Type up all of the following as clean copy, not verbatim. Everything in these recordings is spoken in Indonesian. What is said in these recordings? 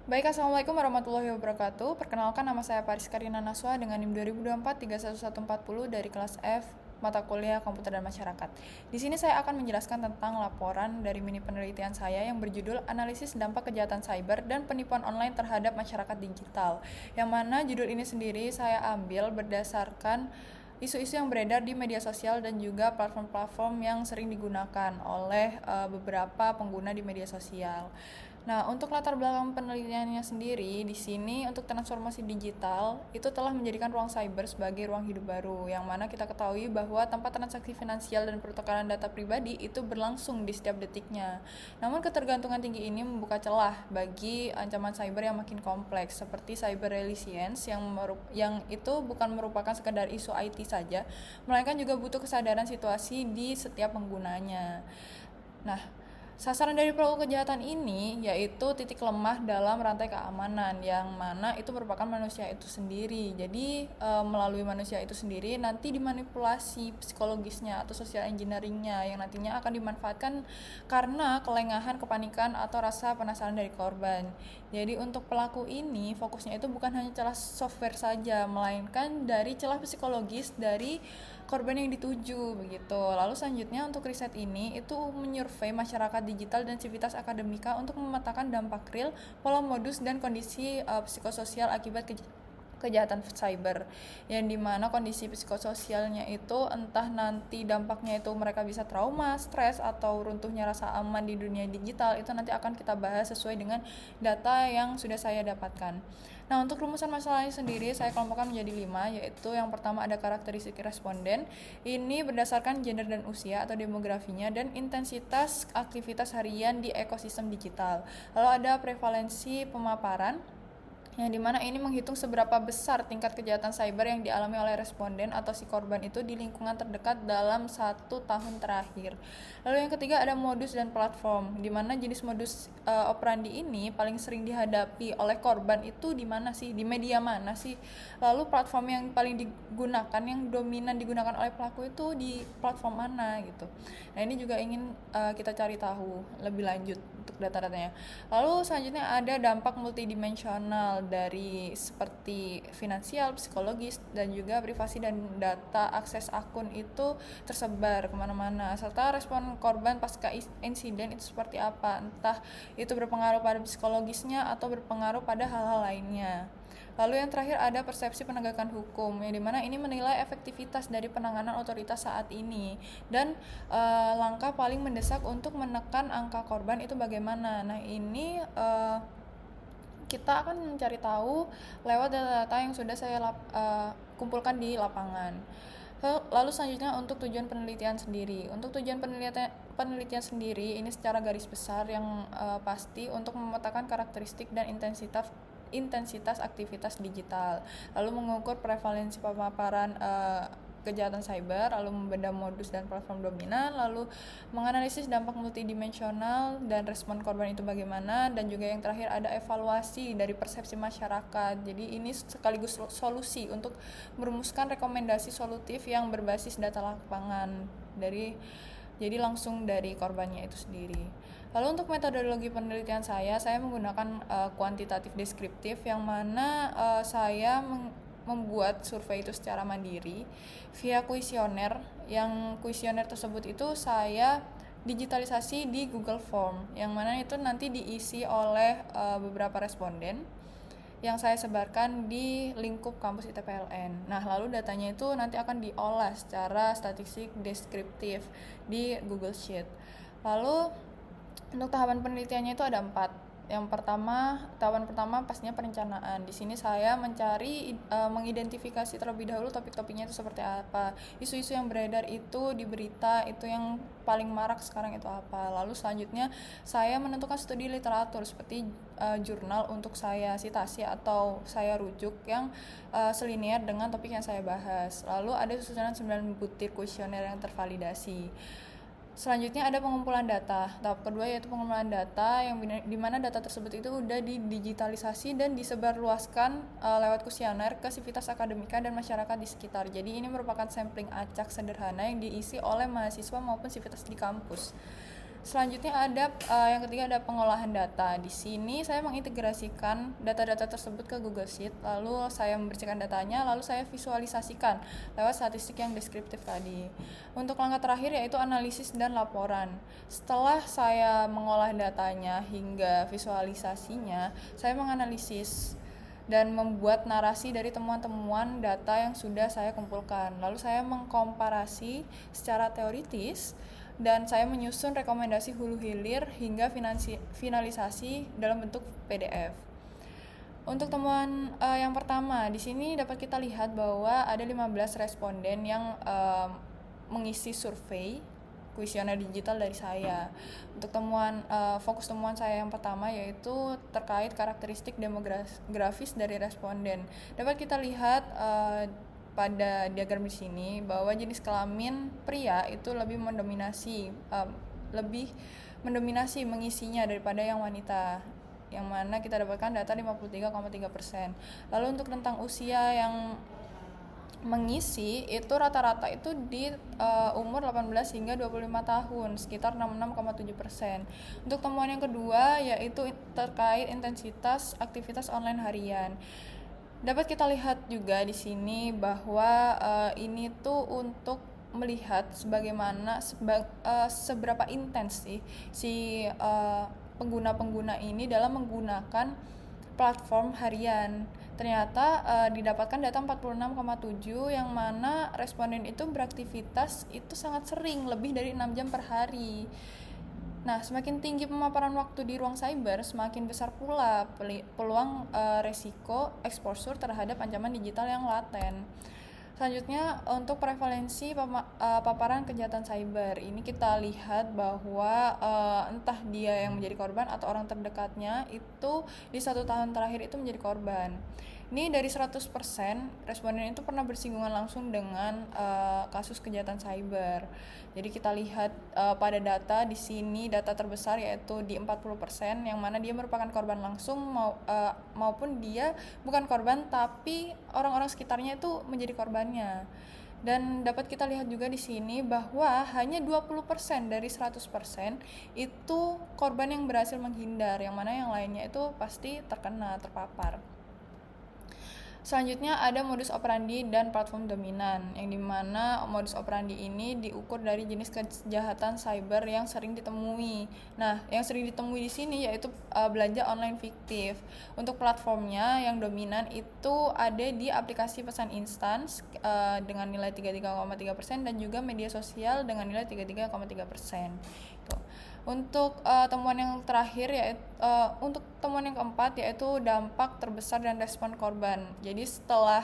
Baik, Assalamualaikum warahmatullahi wabarakatuh. Perkenalkan, nama saya Paris Karina Naswa dengan NIM 2024 31140 dari kelas F mata kuliah Komputer dan Masyarakat. Di sini saya akan menjelaskan tentang laporan dari mini penelitian saya yang berjudul Analisis Dampak Kejahatan Cyber dan Penipuan Online Terhadap Masyarakat Digital. Yang mana judul ini sendiri saya ambil berdasarkan isu-isu yang beredar di media sosial dan juga platform-platform yang sering digunakan oleh beberapa pengguna di media sosial. Nah, untuk latar belakang penelitiannya sendiri, di sini untuk transformasi digital itu telah menjadikan ruang cyber sebagai ruang hidup baru, yang mana kita ketahui bahwa tempat transaksi finansial dan pertukaran data pribadi itu berlangsung di setiap detiknya. Namun ketergantungan tinggi ini membuka celah bagi ancaman cyber yang makin kompleks, seperti cyber resilience yang itu bukan merupakan sekedar isu IT saja, melainkan juga butuh kesadaran situasi di setiap penggunanya. Nah, sasaran dari pelaku kejahatan ini yaitu titik lemah dalam rantai keamanan, yang mana itu merupakan manusia itu sendiri. Jadi melalui manusia itu sendiri nanti dimanipulasi psikologisnya atau social engineeringnya yang nantinya akan dimanfaatkan karena kelengahan, kepanikan atau rasa penasaran dari korban. Jadi untuk pelaku ini fokusnya itu bukan hanya celah software saja, melainkan dari celah psikologis dari korban yang dituju begitu. Lalu selanjutnya untuk riset ini itu menyurvei masyarakat digital dan sivitas akademika untuk memetakan dampak real, pola modus dan kondisi psikososial akibat kejahatan cyber, yang dimana kondisi psikososialnya itu entah nanti dampaknya itu mereka bisa trauma, stres, atau runtuhnya rasa aman di dunia digital, itu nanti akan kita bahas sesuai dengan data yang sudah saya dapatkan. Nah, untuk rumusan masalahnya sendiri saya kelompokkan menjadi 5, yaitu yang pertama ada karakteristik responden. Ini berdasarkan gender dan usia atau demografinya dan intensitas aktivitas harian di ekosistem digital. Lalu ada prevalensi pemaparan, yang dimana ini menghitung seberapa besar tingkat kejahatan cyber yang dialami oleh responden atau si korban itu di lingkungan terdekat dalam 1 tahun terakhir. Lalu yang ketiga ada modus dan platform, dimana jenis modus operandi ini paling sering dihadapi oleh korban itu di mana sih, di media mana sih, lalu platform yang paling digunakan, yang dominan digunakan oleh pelaku itu di platform mana gitu. Nah, ini juga ingin kita cari tahu lebih lanjut untuk data-datanya. Lalu selanjutnya ada dampak multidimensional dari seperti finansial, psikologis, dan juga privasi dan data akses akun itu tersebar kemana-mana, serta respon korban pasca insiden itu seperti apa, entah itu berpengaruh pada psikologisnya atau berpengaruh pada hal-hal lainnya. Lalu yang terakhir ada persepsi penegakan hukum, yang dimana ini menilai efektivitas dari penanganan otoritas saat ini dan langkah paling mendesak untuk menekan angka korban itu bagaimana. Nah, ini kita akan mencari tahu lewat data-data yang sudah saya kumpulkan di lapangan. Lalu selanjutnya untuk tujuan penelitian sendiri. Untuk tujuan penelitian sendiri ini secara garis besar yang pasti untuk memetakan karakteristik dan intensitas aktivitas digital, lalu mengukur prevalensi pemaparan kejahatan cyber, lalu membeda modus dan platform dominan, lalu menganalisis dampak multidimensional dan respon korban itu bagaimana, dan juga yang terakhir ada evaluasi dari persepsi masyarakat. Jadi ini sekaligus solusi untuk merumuskan rekomendasi solutif yang berbasis data lapangan jadi langsung dari korbannya itu sendiri. Lalu untuk metodologi penelitian saya menggunakan kuantitatif deskriptif, yang mana saya membuat survei itu secara mandiri via kuesioner, yang kuesioner tersebut itu saya digitalisasi di Google Form, yang mana itu nanti diisi oleh beberapa responden yang saya sebarkan di lingkup kampus ITPLN. Nah, lalu datanya itu nanti akan diolah secara statistik deskriptif di Google Sheet. Lalu untuk tahapan penelitiannya itu ada 4. Tahapan pertama pastinya perencanaan. Di sini saya mencari mengidentifikasi terlebih dahulu topik-topiknya itu seperti apa. Isu-isu yang beredar itu di berita itu yang paling marak sekarang itu apa. Lalu selanjutnya saya menentukan studi literatur seperti jurnal untuk saya citasi atau saya rujuk yang selinier dengan topik yang saya bahas. Lalu ada susunan 9 butir kuesioner yang tervalidasi. Selanjutnya ada pengumpulan data. Tahap kedua yaitu pengumpulan data, yang dimana data tersebut itu udah didigitalisasi dan disebarluaskan lewat kuesioner ke sivitas akademika dan masyarakat di sekitar. Jadi ini merupakan sampling acak sederhana yang diisi oleh mahasiswa maupun sivitas di kampus. Selanjutnya ada yang ketiga ada pengolahan data. Di sini saya mengintegrasikan data-data tersebut ke Google Sheet, lalu saya membersihkan datanya, lalu saya visualisasikan lewat statistik yang deskriptif tadi. Untuk langkah terakhir yaitu analisis dan laporan. Setelah saya mengolah datanya hingga visualisasinya, saya menganalisis dan membuat narasi dari temuan-temuan data yang sudah saya kumpulkan. Lalu saya mengkomparasi secara teoritis dan saya menyusun rekomendasi hulu hilir hingga finalisasi dalam bentuk PDF. Untuk temuan yang pertama, di sini dapat kita lihat bahwa ada 15 responden yang mengisi survei kuesioner digital dari saya. Untuk fokus temuan saya yang pertama yaitu terkait karakteristik demografis dari responden. Dapat kita lihat pada diagram di sini bahwa jenis kelamin pria itu lebih mendominasi mengisinya daripada yang wanita, yang mana kita dapatkan data 53,3%. Lalu untuk tentang usia yang mengisi itu rata-rata itu di umur 18 hingga 25 tahun, sekitar 66,7%. Untuk temuan yang kedua yaitu terkait intensitas aktivitas online harian. Dapat kita lihat juga di sini bahwa ini tuh untuk melihat seberapa intens si pengguna-pengguna ini dalam menggunakan platform harian. Ternyata didapatkan data 46,7 yang mana responden itu beraktivitas itu sangat sering, lebih dari 6 jam per hari. Nah, semakin tinggi pemaparan waktu di ruang cyber, semakin besar pula peluang resiko exposure terhadap ancaman digital yang laten. Selanjutnya, untuk prevalensi paparan kejahatan cyber, ini kita lihat bahwa entah dia yang menjadi korban atau orang terdekatnya itu di 1 tahun terakhir itu menjadi korban. Ini dari 100% responden itu pernah bersinggungan langsung dengan kasus kejahatan cyber. Jadi kita lihat pada data di sini, data terbesar yaitu di 40% yang mana dia merupakan korban langsung maupun dia bukan korban tapi orang-orang sekitarnya itu menjadi korbannya. Dan dapat kita lihat juga di sini bahwa hanya 20% dari 100% itu korban yang berhasil menghindar, yang mana yang lainnya itu pasti terpapar. Selanjutnya ada modus operandi dan platform dominan, yang dimana modus operandi ini diukur dari jenis kejahatan cyber yang sering ditemui. Nah, yang sering ditemui di sini yaitu belanja online fiktif. Untuk platformnya yang dominan itu ada di aplikasi pesan instan dengan nilai 33,3% dan juga media sosial dengan nilai 33,3%. Untuk temuan yang terakhir untuk temuan yang keempat yaitu dampak terbesar dan respon korban. Jadi setelah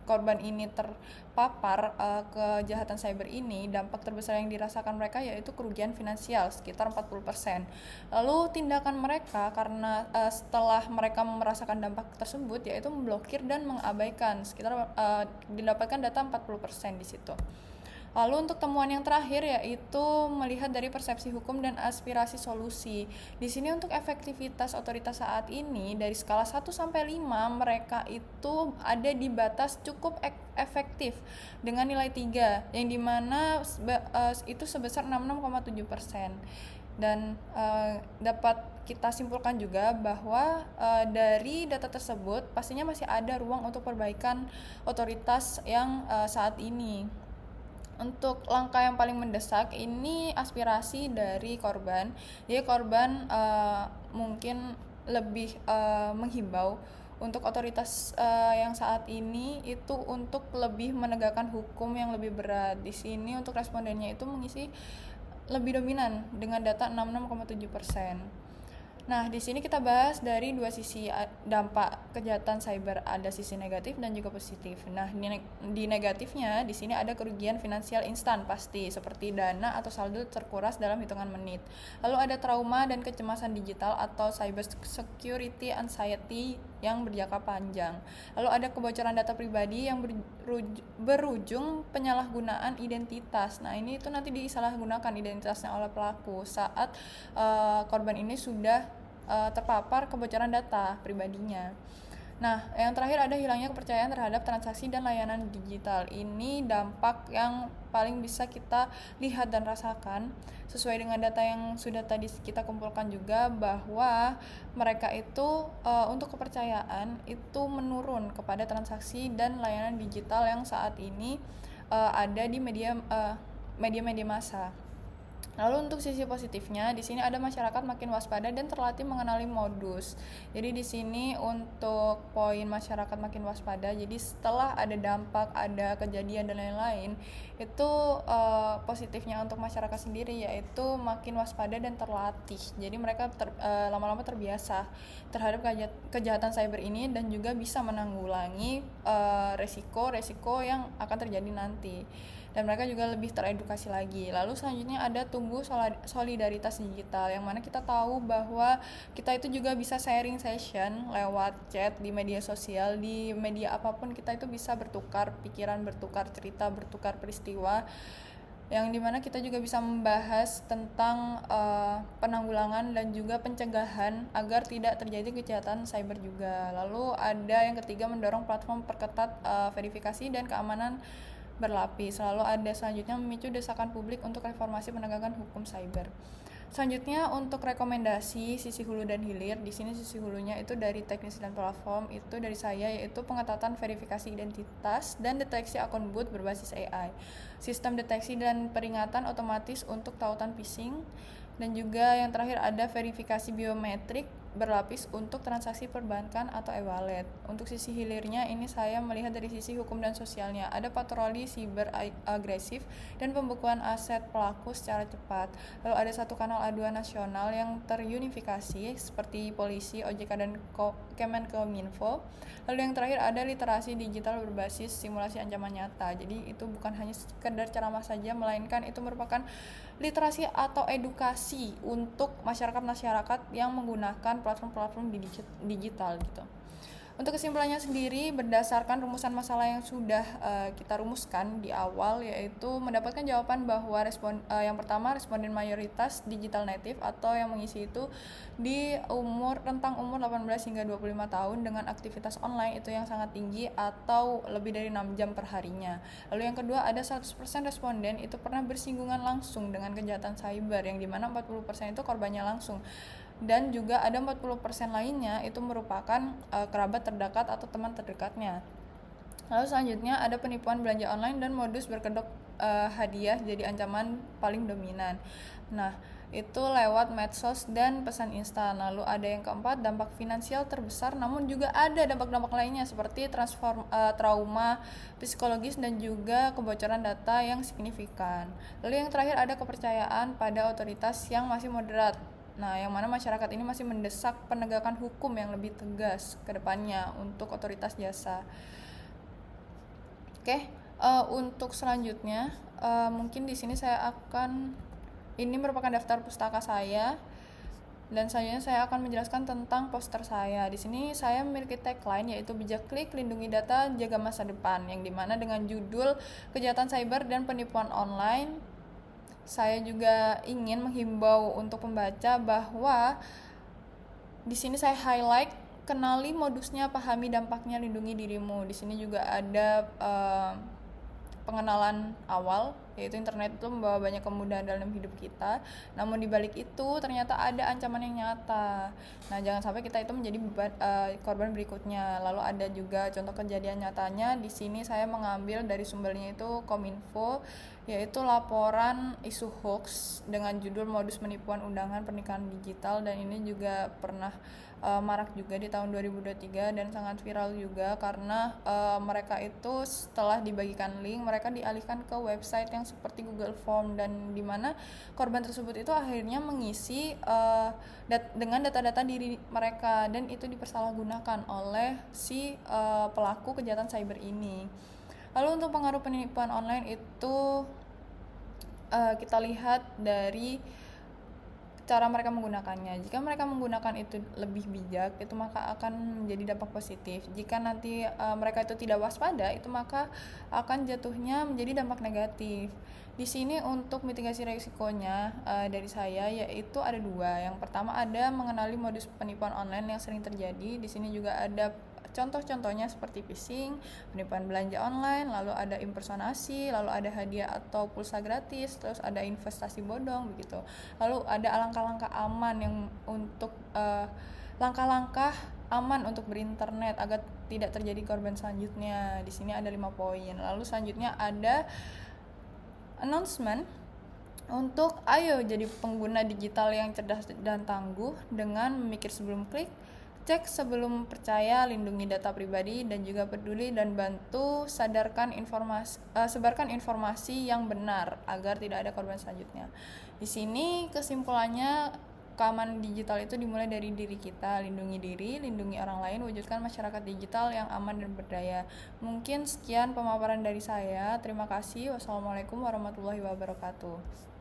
korban ini terpapar kejahatan cyber ini, dampak terbesar yang dirasakan mereka yaitu kerugian finansial sekitar 40%. Lalu tindakan mereka karena setelah mereka merasakan dampak tersebut yaitu memblokir dan mengabaikan, sekitar didapatkan data 40% di situ. Lalu untuk temuan yang terakhir yaitu melihat dari persepsi hukum dan aspirasi solusi. Di sini untuk efektivitas otoritas saat ini dari skala 1 sampai 5 mereka itu ada di batas cukup efektif dengan nilai 3 yang dimana itu sebesar 66,7%. Dan dapat kita simpulkan juga bahwa dari data tersebut pastinya masih ada ruang untuk perbaikan otoritas yang saat ini. Untuk langkah yang paling mendesak ini aspirasi dari korban. Jadi korban mungkin lebih menghimbau untuk otoritas yang saat ini itu untuk lebih menegakkan hukum yang lebih berat. Di sini untuk respondennya itu mengisi lebih dominan dengan data 66,7%. Nah, di sini kita bahas dari dua sisi dampak kejahatan cyber, ada sisi negatif dan juga positif. Nah, di negatifnya di sini ada kerugian finansial instan pasti seperti dana atau saldo terkuras dalam hitungan menit. Lalu ada trauma dan kecemasan digital atau cyber security anxiety yang berjangka panjang. Lalu ada kebocoran data pribadi yang berujung penyalahgunaan identitas. Nah, ini itu nanti disalahgunakan identitasnya oleh pelaku saat korban ini sudah terpapar kebocoran data pribadinya. Nah, yang terakhir ada hilangnya kepercayaan terhadap transaksi dan layanan digital. Ini dampak yang paling bisa kita lihat dan rasakan sesuai dengan data yang sudah tadi kita kumpulkan juga, bahwa mereka itu untuk kepercayaan itu menurun kepada transaksi dan layanan digital yang saat ini ada di media-media massa. Lalu untuk sisi positifnya, di sini ada masyarakat makin waspada dan terlatih mengenali modus. Jadi di sini untuk poin masyarakat makin waspada, jadi setelah ada dampak, ada kejadian dan lain-lain, itu positifnya untuk masyarakat sendiri yaitu makin waspada dan terlatih. Jadi mereka lama-lama terbiasa terhadap kejahatan cyber ini dan juga bisa menanggulangi resiko-resiko yang akan terjadi nanti. Dan mereka juga lebih teredukasi lagi. Lalu selanjutnya ada tumbuh solidaritas digital, yang mana kita tahu bahwa kita itu juga bisa sharing session lewat chat di media sosial, di media apapun kita itu bisa bertukar pikiran, bertukar cerita, bertukar peristiwa, yang dimana kita juga bisa membahas tentang penanggulangan dan juga pencegahan agar tidak terjadi kejahatan cyber juga. Lalu ada yang ketiga, mendorong platform perketat verifikasi dan keamanan berlapis. Lalu ada selanjutnya memicu desakan publik untuk reformasi penegakan hukum cyber. Selanjutnya untuk rekomendasi sisi hulu dan hilir, di sini sisi hulunya itu dari teknisi dan platform, itu dari saya, yaitu pengetatan verifikasi identitas dan deteksi akun bot berbasis AI, sistem deteksi dan peringatan otomatis untuk tautan phishing, dan juga yang terakhir ada verifikasi biometrik berlapis untuk transaksi perbankan atau e-wallet. Untuk sisi hilirnya ini saya melihat dari sisi hukum dan sosialnya. Ada patroli siber agresif dan pembekuan aset pelaku secara cepat. Lalu ada satu kanal aduan nasional yang terunifikasi seperti polisi, OJK dan Kemenkominfo. Lalu yang terakhir ada literasi digital berbasis simulasi ancaman nyata. Jadi itu bukan hanya sekedar ceramah saja, melainkan itu merupakan literasi atau edukasi untuk masyarakat-masyarakat yang menggunakan platform-platform digital gitu. Untuk kesimpulannya sendiri, berdasarkan rumusan masalah yang sudah kita rumuskan di awal, yaitu mendapatkan jawaban bahwa yang pertama, responden mayoritas digital native atau yang mengisi itu di rentang umur 18 hingga 25 tahun dengan aktivitas online itu yang sangat tinggi atau lebih dari 6 jam per harinya. Lalu yang kedua, ada 100% responden itu pernah bersinggungan langsung dengan kejahatan cyber, yang dimana 40% itu korbannya langsung. Dan juga ada 40% lainnya itu merupakan kerabat terdekat atau teman terdekatnya. Lalu selanjutnya ada penipuan belanja online dan modus berkedok hadiah jadi ancaman paling dominan. Nah, itu lewat medsos dan pesan instan. Lalu ada yang keempat, dampak finansial terbesar, namun juga ada dampak-dampak lainnya seperti trauma psikologis dan juga kebocoran data yang signifikan. Lalu yang terakhir ada kepercayaan pada otoritas yang masih moderat. Nah, yang mana masyarakat ini masih mendesak penegakan hukum yang lebih tegas ke depannya untuk otoritas jasa. Oke, untuk selanjutnya mungkin di sini ini merupakan daftar pustaka saya, dan selanjutnya saya akan menjelaskan tentang poster saya. Di sini saya memiliki tagline yaitu bijak klik, lindungi data, jaga masa depan, yang dimana dengan judul kejahatan cyber dan penipuan online, saya juga ingin menghimbau untuk pembaca bahwa di sini saya highlight kenali modusnya, pahami dampaknya, lindungi dirimu. Di sini juga ada pengenalan awal, yaitu internet itu membawa banyak kemudahan dalam hidup kita, namun dibalik itu ternyata ada ancaman yang nyata. Nah, jangan sampai kita itu menjadi korban berikutnya. Lalu ada juga contoh kejadian nyatanya. Di sini saya mengambil dari sumbernya itu Kominfo, yaitu laporan isu hoax dengan judul modus penipuan undangan pernikahan digital, dan ini juga pernah marak juga di tahun 2023 dan sangat viral juga karena mereka itu setelah dibagikan link, mereka dialihkan ke website yang seperti Google Form, dan dimana korban tersebut itu akhirnya mengisi dengan data-data diri mereka, dan itu dipersalahgunakan oleh si pelaku kejahatan cyber ini. Lalu untuk pengaruh penipuan online itu kita lihat dari cara mereka menggunakannya. Jika mereka menggunakan itu lebih bijak, itu maka akan menjadi dampak positif. Jika nanti mereka itu tidak waspada, itu maka akan jatuhnya menjadi dampak negatif. Di sini untuk mitigasi risikonya dari saya yaitu ada dua. Yang pertama ada mengenali modus penipuan online yang sering terjadi. Di sini juga ada Contoh-contohnya seperti phishing, penipuan belanja online, lalu ada impersonasi, lalu ada hadiah atau pulsa gratis, terus ada investasi bodong begitu. Lalu ada langkah-langkah aman yang untuk langkah-langkah aman untuk berinternet agar tidak terjadi korban selanjutnya. Di sini ada 5 poin. Lalu selanjutnya ada announcement untuk ayo jadi pengguna digital yang cerdas dan tangguh dengan memikir sebelum klik, cek sebelum percaya, lindungi data pribadi, dan juga peduli dan bantu sebarkan informasi yang benar agar tidak ada korban selanjutnya. Di sini kesimpulannya, keamanan digital itu dimulai dari diri kita, lindungi diri, lindungi orang lain, wujudkan masyarakat digital yang aman dan berdaya. Mungkin sekian pemaparan dari saya. Terima kasih. Wassalamualaikum warahmatullahi wabarakatuh.